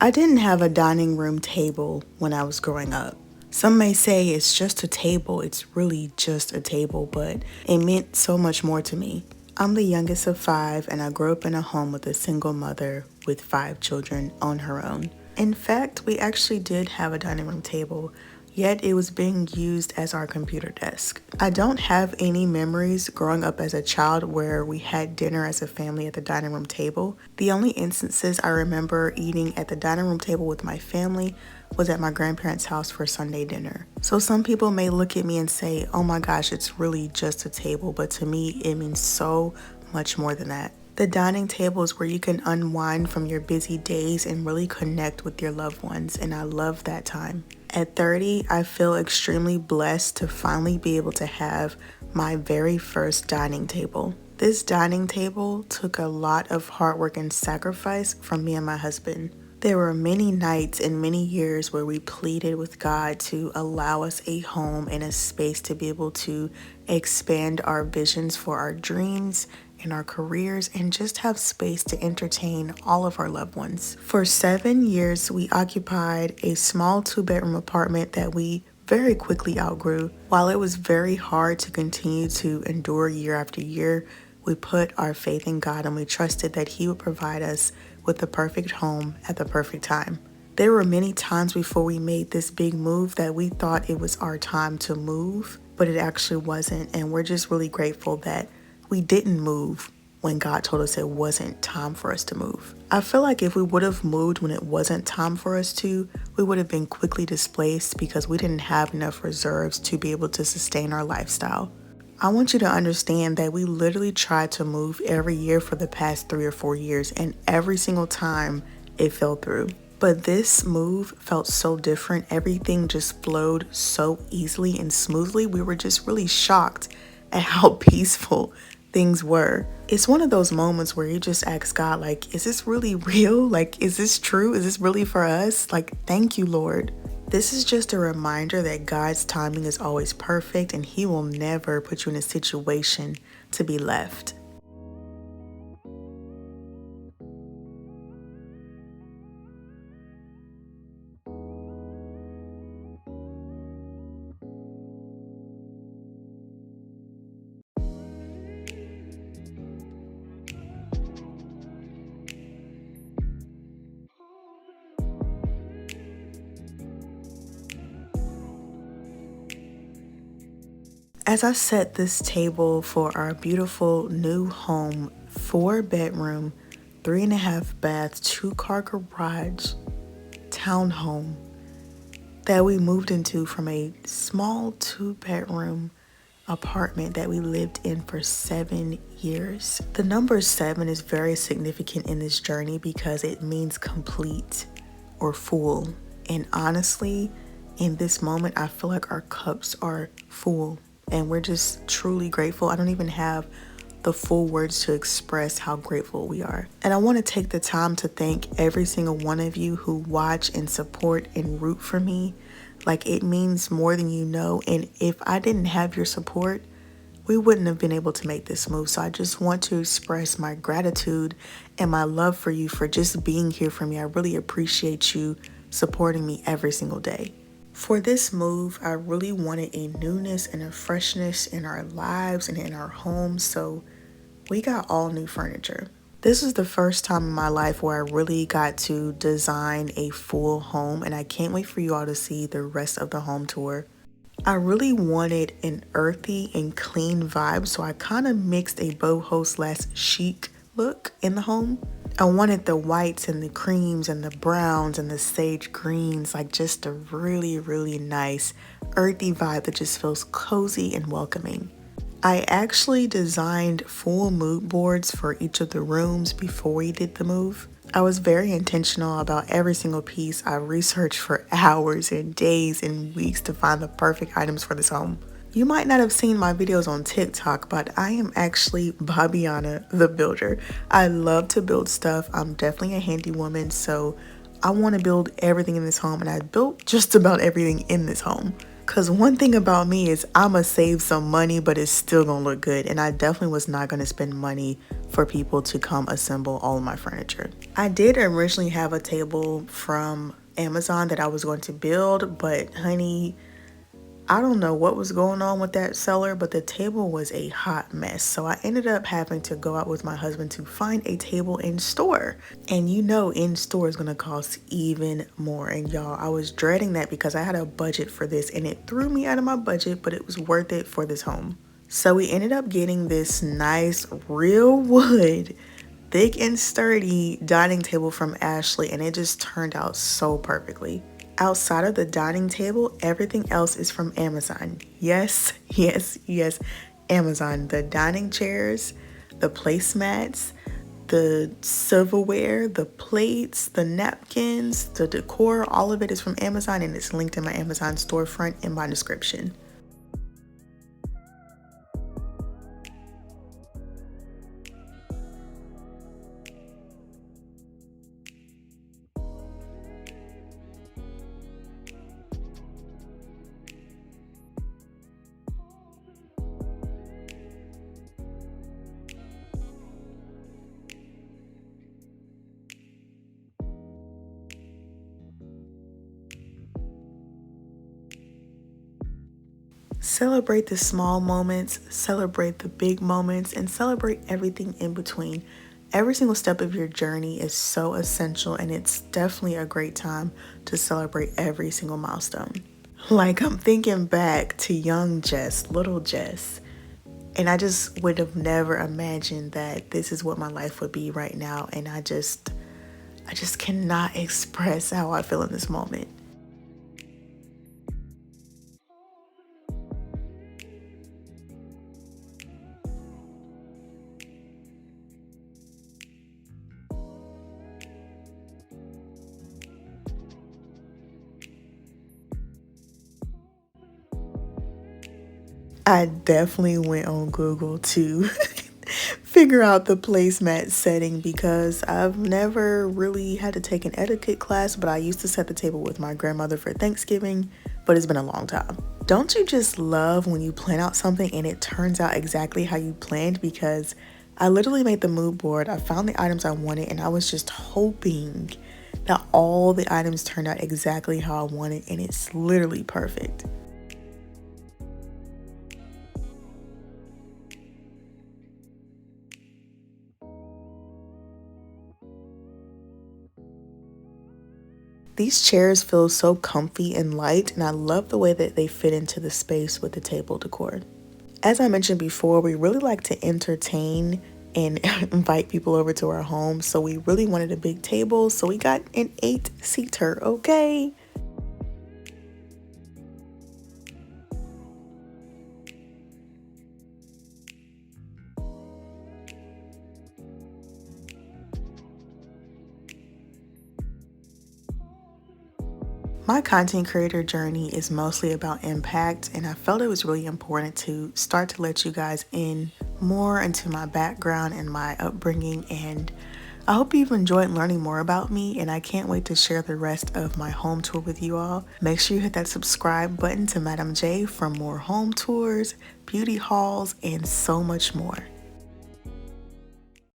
I didn't have a dining room table when I was growing up. Some may say it's just a table, it's really just a table, but it meant so much more to me. I'm the youngest of five, and I grew up in a home with a single mother with five children on her own. In fact, we actually did have a dining room table, yet it was being used as our computer desk. I don't have any memories growing up as a child where we had dinner as a family at the dining room table. The only instances I remember eating at the dining room table with my family was at my grandparents' house for Sunday dinner. So some people may look at me and say, oh my gosh, it's really just a table, but to me, it means so much more than that. The dining table is where you can unwind from your busy days and really connect with your loved ones, and I love that time. At 30, I feel extremely blessed to finally be able to have my very first dining table. This dining table took a lot of hard work and sacrifice from me and my husband. There were many nights and many years where we pleaded with God to allow us a home and a space to be able to expand our visions for our dreams and our careers and just have space to entertain all of our loved ones. For 7 years, we occupied a small 2-bedroom apartment that we very quickly outgrew. While it was very hard to continue to endure year after year, we put our faith in God and we trusted that He would provide us with the perfect home at the perfect time. There were many times before we made this big move that we thought it was our time to move, but it actually wasn't. And we're just really grateful that we didn't move when God told us it wasn't time for us to move. I feel like if we would have moved when it wasn't time for us to, we would have been quickly displaced because we didn't have enough reserves to be able to sustain our lifestyle. I want you to understand that we literally tried to move every year for the past 3 or 4 years, and every single time it fell through. But this move felt so different. Everything just flowed so easily and smoothly. We were just really shocked at how peaceful things were. It's one of those moments where you just ask God, like, is this really real? Like, is this true? Is this really for us? Like, thank you, Lord. This is just a reminder that God's timing is always perfect and He will never put you in a situation to be left. As I set this table for our beautiful new home, 4-bedroom, 3.5 bath, 2-car garage, townhome that we moved into from a small 2-bedroom apartment that we lived in for 7 years. The number 7 is very significant in this journey because it means complete or full. And honestly, in this moment, I feel like our cups are full. And we're just truly grateful. I don't even have the full words to express how grateful we are. And I want to take the time to thank every single one of you who watch and support and root for me. Like, it means more than you know. And if I didn't have your support, we wouldn't have been able to make this move. So I just want to express my gratitude and my love for you for just being here for me. I really appreciate you supporting me every single day. For this move, I really wanted a newness and a freshness in our lives and in our homes, so we got all new furniture. This is the first time in my life where I really got to design a full home, and I can't wait for you all to see the rest of the home tour. I really wanted an earthy and clean vibe, so I kind of mixed a boho/chic look in the home. I wanted the whites and the creams and the browns and the sage greens, like just a really, really nice earthy vibe that just feels cozy and welcoming. I actually designed full mood boards for each of the rooms before we did the move. I was very intentional about every single piece. I researched for hours and days and weeks to find the perfect items for this home. You might not have seen my videos on TikTok, but I am actually Babiana the builder. I love to build stuff. I'm definitely a handy woman, so I want to build everything in this home, and I built just about everything in this home. Because one thing about me is I'ma save some money, but it's still gonna look good, and I definitely was not gonna spend money for people to come assemble all of my furniture. I did originally have a table from Amazon that I was going to build, but honey, I don't know what was going on with that seller, but the table was a hot mess. So I ended up having to go out with my husband to find a table in store. And you know, in store is going to cost even more. And y'all, I was dreading that because I had a budget for this and it threw me out of my budget, but it was worth it for this home. So we ended up getting this nice real wood, thick and sturdy dining table from Ashley, and it just turned out so perfectly. Outside of the dining table, everything else is from Amazon. Yes, yes, yes, Amazon. The dining chairs, the placemats, the silverware, the plates, the napkins, the decor, all of it is from Amazon, and it's linked in my Amazon storefront in my description. Celebrate the small moments, celebrate the big moments, and celebrate everything in between. Every single step of your journey is so essential, and it's definitely a great time to celebrate every single milestone. Like, I'm thinking back to young Jess, little Jess, and I just would have never imagined that this is what my life would be right now, and I just cannot express how I feel in this moment. I definitely went on Google to figure out the placemat setting because I've never really had to take an etiquette class, but I used to set the table with my grandmother for Thanksgiving, but it's been a long time. Don't you just love when you plan out something and it turns out exactly how you planned? Because I literally made the mood board, I found the items I wanted, and I was just hoping that all the items turned out exactly how I wanted, and it's literally perfect. These chairs feel so comfy and light, and I love the way that they fit into the space with the table decor. As I mentioned before, we really like to entertain and invite people over to our home, so we really wanted a big table, so we got an 8-seater, okay? My content creator journey is mostly about impact, and I felt it was really important to start to let you guys in more into my background and my upbringing, and I hope you've enjoyed learning more about me, and I can't wait to share the rest of my home tour with you all. Make sure you hit that subscribe button to Madam J for more home tours, beauty hauls, and so much more.